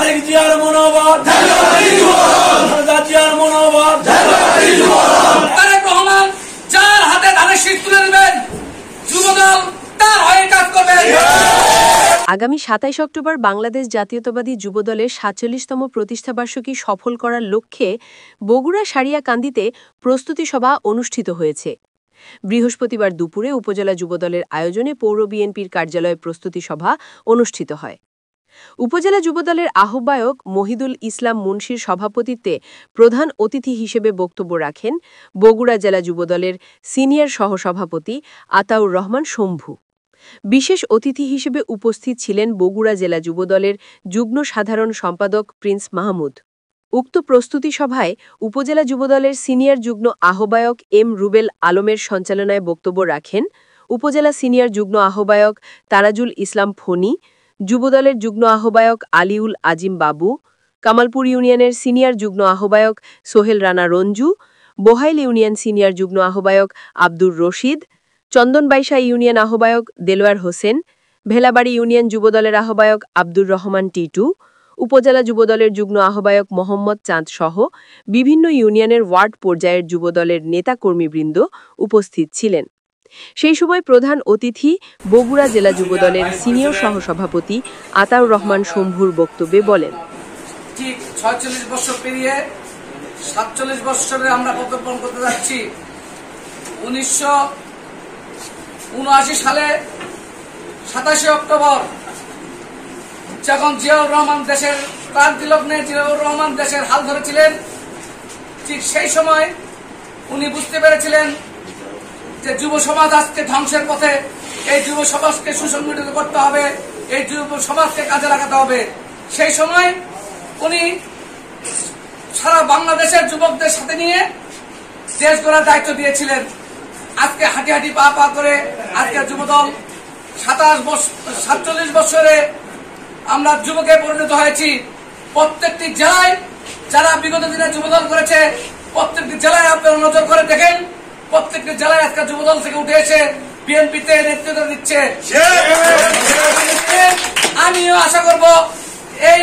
তারেক জিয়ার মনোভাব, জিয়ার মনোভাব, তারেক রহমান যার হাতে ধানের শীষ তুলে দেবেন, যুবদল তার হয়ে কাজ করবে। আগামী ২৭ অক্টোবর বাংলাদেশ জাতীয়তাবাদী যুবদলের ৪৭তম প্রতিষ্ঠাবার্ষিকী সফল করার লক্ষ্যে বগুড়া সারিয়াকান্দিতে প্রস্তুতি সভা অনুষ্ঠিত হয়েছে। বৃহস্পতিবার দুপুরে উপজেলা যুবদলের আয়োজনে পৌর বিএনপির কার্যালয়ে প্রস্তুতি সভা অনুষ্ঠিত হয়। উপজেলা যুবদলের আহ্বায়ক মহিদুল ইসলাম মুন্সির সভাপতিত্বে প্রধান অতিথি হিসেবে বক্তব্য রাখেন বগুড়া জেলা যুবদলের সিনিয়র সহসভাপতি আতাউর রহমান শম্ভু। বিশেষ অতিথি হিসেবে উপস্থিত ছিলেন বগুড়া জেলা যুবদলের যুগ্ম সাধারণ সম্পাদক প্রিন্স মাহমুদ। উক্ত প্রস্তুতি সভায় উপজেলা যুবদলের সিনিয়র যুগ্ম আহ্বায়ক এম রুবেল আলমের সঞ্চালনায় বক্তব্য রাখেন উপজেলা সিনিয়র যুগ্ম আহ্বায়ক তারাজুল ইসলাম ফণি, যুবদলের যুগ্ম আহ্বায়ক আলিউল আজিম বাবু, কামালপুর ইউনিয়নের সিনিয়র যুগ্ম আহ্বায়ক সোহেল রানা রঞ্জু, বোহাইল ইউনিয়ন সিনিয়র যুগ্ম আহ্বায়ক আব্দুর রশিদ, চন্দনবাইশা ইউনিয়ন আহ্বায়ক দেলোয়ার হোসেন, ভেলাবাড়ি ইউনিয়ন যুবদলের আহ্বায়ক আব্দুর রহমান টিটু, উপজেলা যুবদলের যুগ্ম আহ্বায়ক মোহাম্মদ চাঁদ সহ বিভিন্ন ইউনিয়নের ওয়ার্ড পর্যায়ের যুবদলের নেতাকর্মীবৃন্দ উপস্থিত ছিলেন। সেই সময় প্রধান অতিথি বগুড়া জেলা যুবদলের সিনিয়র সহসভাপতি আতাউর রহমান শম্ভুর বক্তব্যে বলেন, ঠিক ৪৬ বছর পেরিয়ে ৪৭ বছরে আমরা পদার্পণ করতে যাচ্ছি। ১৯৭৯ সালে ২৭ অক্টোবর যখন জিয়াউর রহমান দেশের ক্রান্তিলগ্নে জিয়াউর রহমান দেশের হাল ধরেছিলেন, ঠিক সেই সময় উনি বুঝতে পেরেছিলেন যে যুব সমাজ আজকে ধ্বংসের পথে। এই যুব সমাজকে সুসংগঠিত করতে হবে, এই যুব সমাজকে কাজে লাগাতে হবে। সেই সময় উনি সারা বাংলাদেশের যুবকদের সাথে নিয়ে দেশ গড়ার দায়িত্ব দিয়েছিলেন। আজকে হাঁটি হাঁটি পা পা করে আজকে যুবদল ৪৭ বছরে আমরা যুবকে পরিণত হয়েছি। প্রত্যেকটি জেলায় যারা বিগত দিনে যুবদল করেছে, প্রত্যেকটি জেলায় আপনারা নজর করে দেখেন, প্রত্যেকটি জেলায় আজকে যুবদল থেকে উঠে এসে বিএনপিতে নেতৃত্ব দিচ্ছে। আমিও আশা করব এই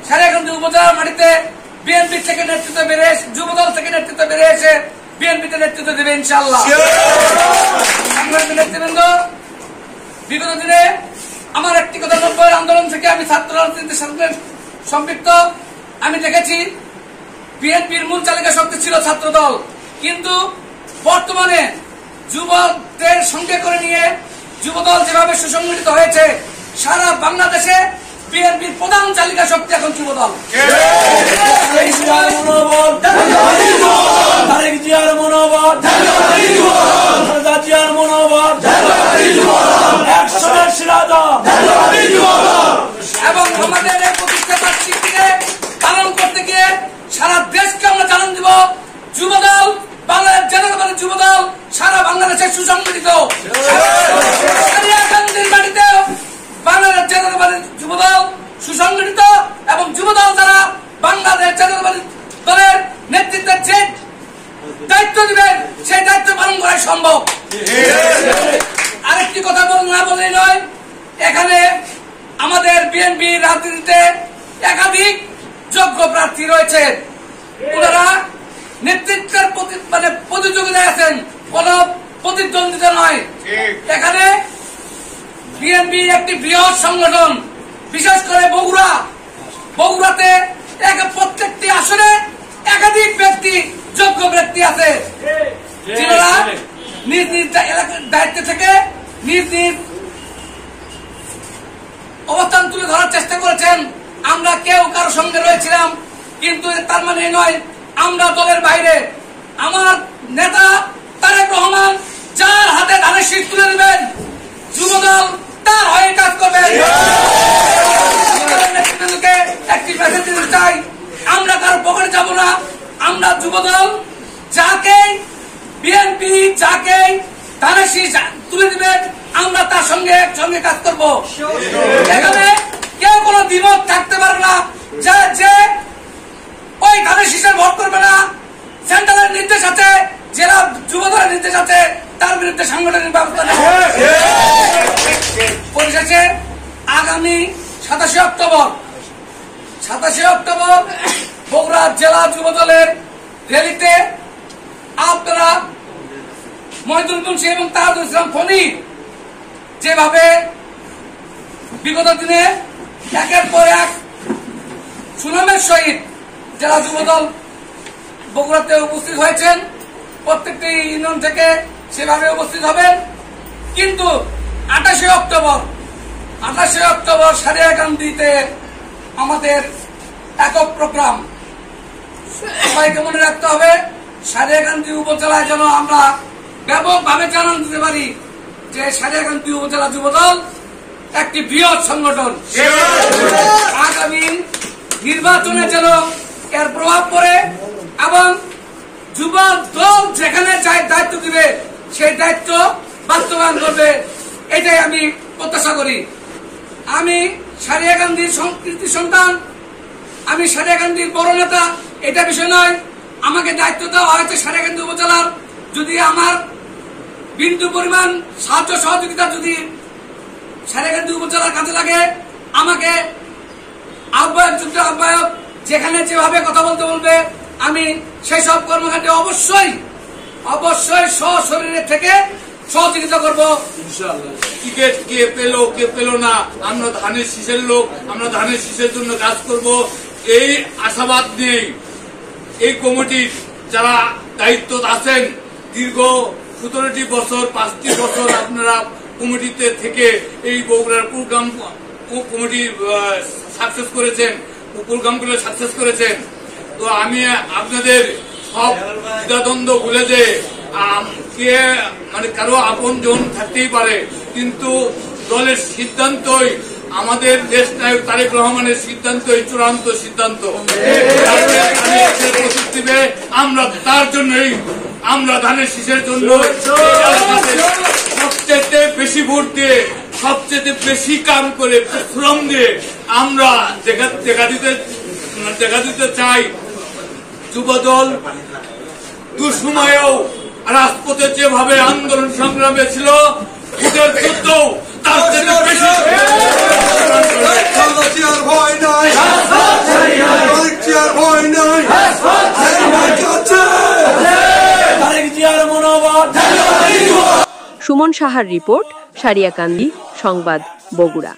সারিয়াকান্দি উপজেলার মাটিতে বিএনপি থেকে নেতৃত্ব বেড়ে যুবদল থেকে নেতৃত্ব বেড়ে এসে বিএনপিতে নেতৃত্ব দেবে ইনশাআল্লাহ। নেতৃবৃন্দ, বিগত দিনে আমার একটি কথা ৯০ আন্দোলন থেকে আমি ছাত্র রাজনীতির সাথে সম্পৃক্ত। আমি দেখেছি বিএনপির মূল চালিকা শক্তি ছিল ছাত্রদল, কিন্তু বর্তমানে যুবকদের সঙ্গে করে নিয়ে যুবদল যেভাবে সুসংগঠিত হয়েছে, সারা বাংলাদেশে বিএনপির প্রধান চালিকা শক্তি এখন যুবদল। এবং আমাদের এই প্রতিষ্ঠাতার স্বীকৃতিকে পালন করতে গিয়ে সারা দেশকে আমরা জানান দিব, যুবদল বাংলাদেশ জাতীয়তাবাদী যুবদল সারা বাংলাদেশে সুসংগঠিত। সারিয়াকান্দির মাটিতেও বাংলাদেশ জাতীয়তাবাদী যুবদল সুসংগঠিত, এবং যুবদল যারা বাংলাদেশ জাতীয়তাবাদী দলের নেতৃত্বের যে দায়িত্ব দিবেন, সেই দায়িত্ব পালন করাই সম্ভব। আরেকটি কথা না বললেই নয়, এখানে আমাদের বিএনপি রাজনীতিতে একাধিক যোগ্য প্রার্থী রয়েছে। ওনারা নেতৃত্বের প্রতিযোগিতায় আছেন, কোন প্রতিদ্বন্দ্বিতা নয়। এখানে বিএনপি একটি বৃহৎ সংগঠন, বিশেষ করে বগুড়াতে প্রত্যেকটি আসনে একাধিক ব্যক্তি, যোগ্য ব্যক্তি আছে, যারা নিজ নিজ দায়িত্ব থেকে নিজ নিজ অবস্থান তুলে ধরার চেষ্টা করেছেন। আমরা কেউ কারো সঙ্গে রয়েছিলাম, কিন্তু তার মানে নয় আমরা দলের বাইরে। আমার নেতা তারেক রহমান যার হাতে ধানের শীষ তুলে দেবেন, যুবদল তার হয়ে কাজ করবে। একটি মেসেজ দিতে চাই, আমরা কারো পকেটে যাব না। আমরা যুবদল যাকে বিএনপি যাকে ধানের শীষ তুলে দিবেন, আমরা তার সঙ্গে একসঙ্গে কাজ করব। এখানে কেউ কোনো দ্বিমত থাকতে পারে না যে ওই ধানের শীষের ভোট করবে না। সেন্ট্রালের নির্দেশ আছে, জেলা যুবদলের নির্দেশ আছে, তার বিরুদ্ধে সাংগঠনিক ব্যবস্থা নেব। পরিশেষে আগামী ২৭ অক্টোবর 27 অক্টোবর বগুড়া জেলা যুব দলের র্যালিতে আপনারা মহিদুল মুন্সি এবং তাজুল ইসলাম ফণি যেভাবে বিগত দিনে একের পর এক সুনামের সহিত জেলা যুব দল বগুড়াতে উপস্থিত হয়েছেন, প্রত্যেকটি ইউনিয়ন থেকে সেভাবে উপস্থিত হবেন। কিন্তু 28 অক্টোবর সারিয়াকান্দিতে আমাদের একক প্রোগ্রাম। সবাইকে মনে রাখতে হবে, সারিয়াকান্দি উপজেলায় যেন আমরা ব্যাপকভাবে জানান দিতে পারি যে সারিয়াকান্দি উপজেলা যুবদল একটি বৃহৎ সংগঠন। আগামী নির্বাচনে যেন এর প্রভাব পড়ে এবং যুব দল যেখানে দায়িত্ব দিবে সেই দায়িত্ব বাস্তবায়ন করবে, এটাই আমি প্রত্যাশা করি। আমি সারিয়াকান্দির সংস্কৃতি সন্তান, আমি সারিয়াকান্দির বড় নেতা, এটা বিষয় নয়। আমাকে দায়িত্ব দেওয়া হয়েছে সারিয়াকান্দি উপজেলার। যদি আমার বিন্দু পরিমাণ সাহায্য সহযোগিতা যদি সারিয়াকান্দি উপজেলার কাজে লাগে, আমাকে আহ্বায়ক যুক্ত আহ্বায়ক যেখানে যেভাবে কথা বলতে বলবে, আমি সেই সব কর্মকাণ্ডে অবশ্যই সশরীরে থেকে সহযোগিতা করবো। টিকিট কে পেল না, আমরা ধানের শীষের লোক, আমরা ধানের শীষের জন্য কাজ করব, এই আশাবাদ নেই। এই কমিটির যারা দায়িত্ব আছেন, দীর্ঘ 17টি বছর 5টি বছর আপনারা কমিটিতে থেকে এই বগুড়ার প্রোগ্রাম কমিটি সাকসেস করেছেন, প্রোগ্রামগুলো সাকসেস করেছেন। তো আমি আপনাদের সব দ্বিধাদ্বন্দ্ব ভুলে যে কে মানে কারো আপন জন থাকতেই পারে, কিন্তু দলের সিদ্ধান্তই আমাদের দেশ নায়ক তারেক রহমানের সিদ্ধান্তই চূড়ান্ত সিদ্ধান্ত। আমরা তার জন্যই, আমরা ধানের শীষের জন্য সবচেয়ে বেশি ভোট দিয়ে, সবচেয়ে বেশি কাম করে, শ্রম দিয়ে আমরা দেখা দিতে চাই। যুবদল দুঃসময়েও রাজপথে যেভাবে আন্দোলন সংগ্রামে ছিল, ভোটের যুদ্ধ তার থেকে বেশি সুমন সাহার রিপোর্ট, সারিয়াকান্দি সংবাদ, বগুড়া।